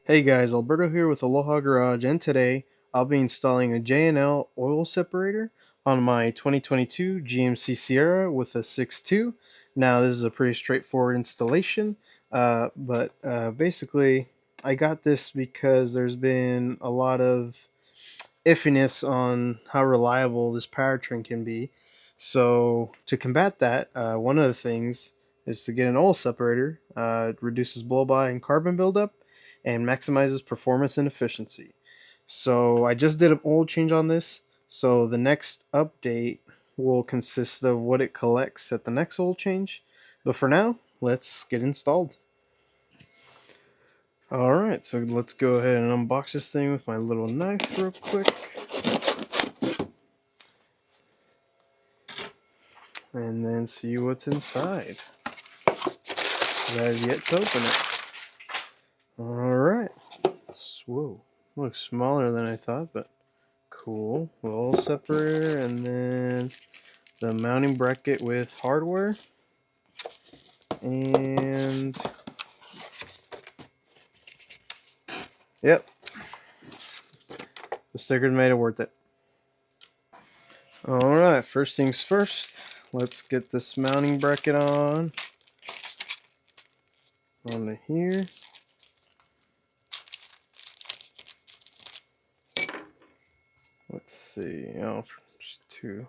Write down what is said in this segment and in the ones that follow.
Hey guys, Alberto here with Aloha Garage, and today I'll be installing a J&L oil separator on my 2022 GMC Sierra with a 6.2. Now this is a pretty straightforward installation, but basically I got this because there's been a lot of iffiness on how reliable this powertrain can be. So to combat that, one of the things is to get an oil separator. It reduces blow-by and carbon buildup and maximizes performance and efficiency. So I just did an oil change on this. So the next update will consist of what it collects at the next oil change. But for now, let's get installed. Alright, so let's go ahead and unbox this thing with my little knife real quick. And then see what's inside. I have yet to open it. Alright. Whoa. Looks smaller than I thought, but cool. Little separator, and then the mounting bracket with hardware. And yep. The stickers made it worth it. Alright, first things first. Let's get this mounting bracket onto here. Let's see. Oh, just two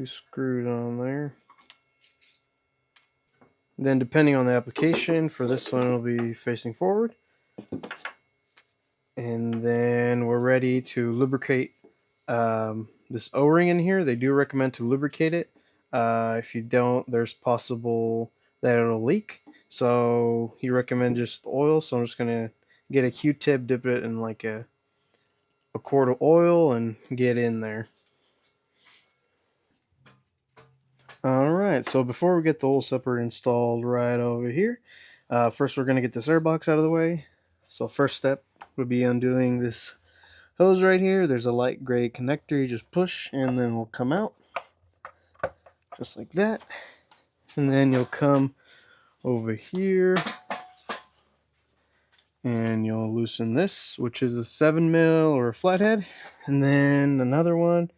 screws on there. Then depending on the application, for this one it'll be facing forward. And then we're ready to lubricate this O-ring in here. They do recommend to lubricate it. If you don't, there's possible that it'll leak. So he recommends just oil. So I'm just gonna get a Q-tip, dip it in like a quart of oil, and get in there. Alright, so before we get the oil separator installed right over here, first we're going to get this air box out of the way. So first step would be undoing this hose right here. There's a light gray connector. You just push and then will come out. Just like that. And then you'll come over here and you'll loosen this, which is a 7mm or a flathead. And then another one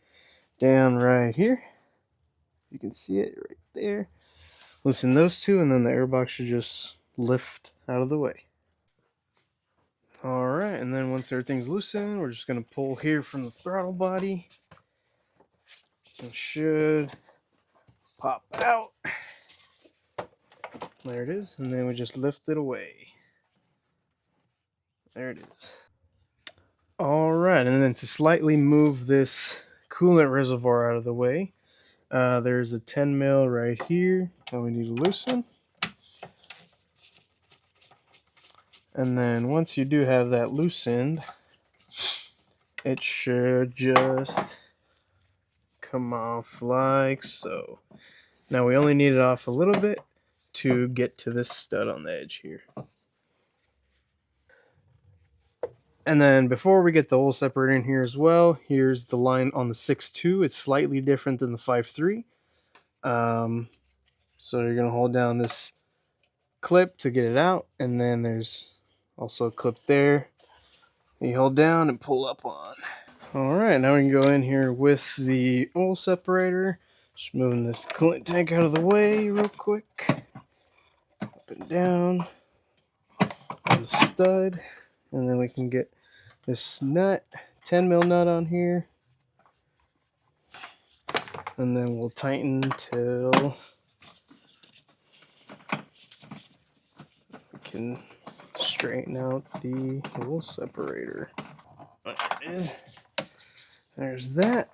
down right here. You can see it right there. Loosen those two, and then the airbox should just lift out of the way. Alright, and then once everything's loosened, we're just going to pull here from the throttle body. It should pop out. There it is, and then we just lift it away. There it is. Alright, and then to slightly move this coolant reservoir out of the way, there's a 10mm right here that we need to loosen. And then once you do have that loosened, it should just come off like so. Now we only need it off a little bit to get to this stud on the edge here. And then before we get the oil separator in here as well, here's the line on the 6.2. It's slightly different than the 5.3. So you're going to hold down this clip to get it out, and then there's also a clip there you hold down and pull up on. Alright, now we can go in here with the oil separator. Just moving this coolant tank out of the way real quick. Up and down on the stud. And then we can get this nut, 10mm nut on here. And then we'll tighten till we can straighten out the oil separator. There it is. There's that.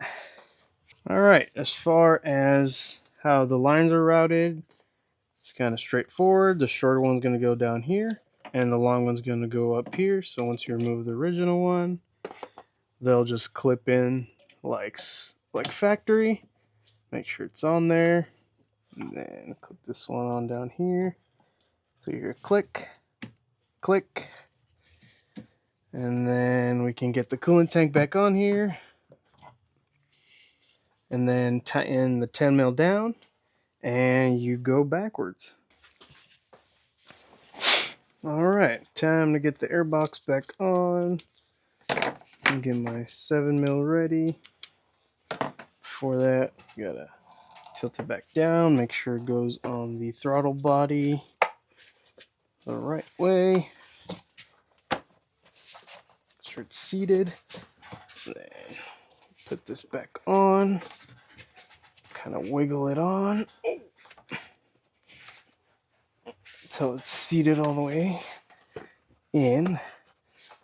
Alright, as far as how the lines are routed, it's kind of straightforward. The shorter one's going to go down here, and the long one's going to go up here. So once you remove the original one, they'll just clip in like factory. Make sure it's on there, and then clip this one on down here. So you hear click, click, and then we can get the coolant tank back on here, and then tighten the 10mm down, and you go backwards. Alright, time to get the airbox back on. And get my 7mm ready. Before that, gotta tilt it back down, make sure it goes on the throttle body the right way. Make sure it's seated. Then put this back on. Kind of wiggle it on. Until it's seated all the way in.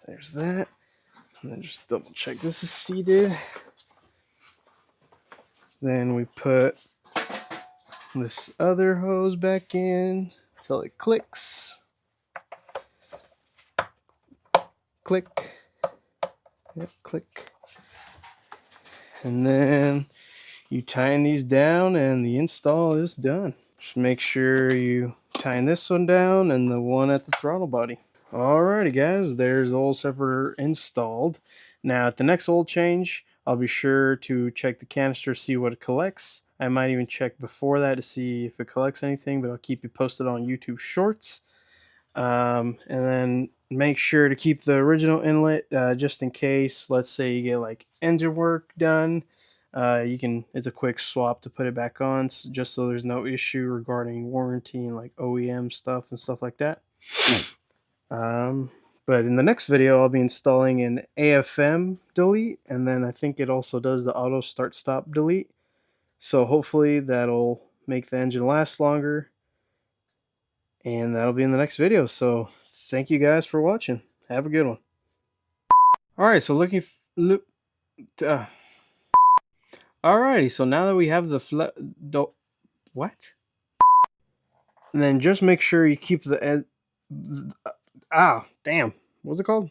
There's that. And then just double check this is seated. Then we put this other hose back in until it clicks. Click. Yep, click. And then you tighten these down and the install is done. Just make sure you tighten this one down and the one at the throttle body. Alrighty guys, there's the oil separator installed. Now at the next oil change, I'll be sure to check the canister, see what it collects. I might even check before that to see if it collects anything, but I'll keep you posted on YouTube Shorts. And then make sure to keep the original inlet just in case, let's say you get like engine work done. It's a quick swap to put it back on, just so there's no issue regarding warranty and like OEM stuff and stuff like that. But in the next video, I'll be installing an AFM delete, and then I think it also does the auto start stop delete. So hopefully that'll make the engine last longer, and that'll be in the next video. So thank you guys for watching. Have a good one. Alright, so alrighty, so now that we have the what? And then just make sure you keep the damn, what's it called?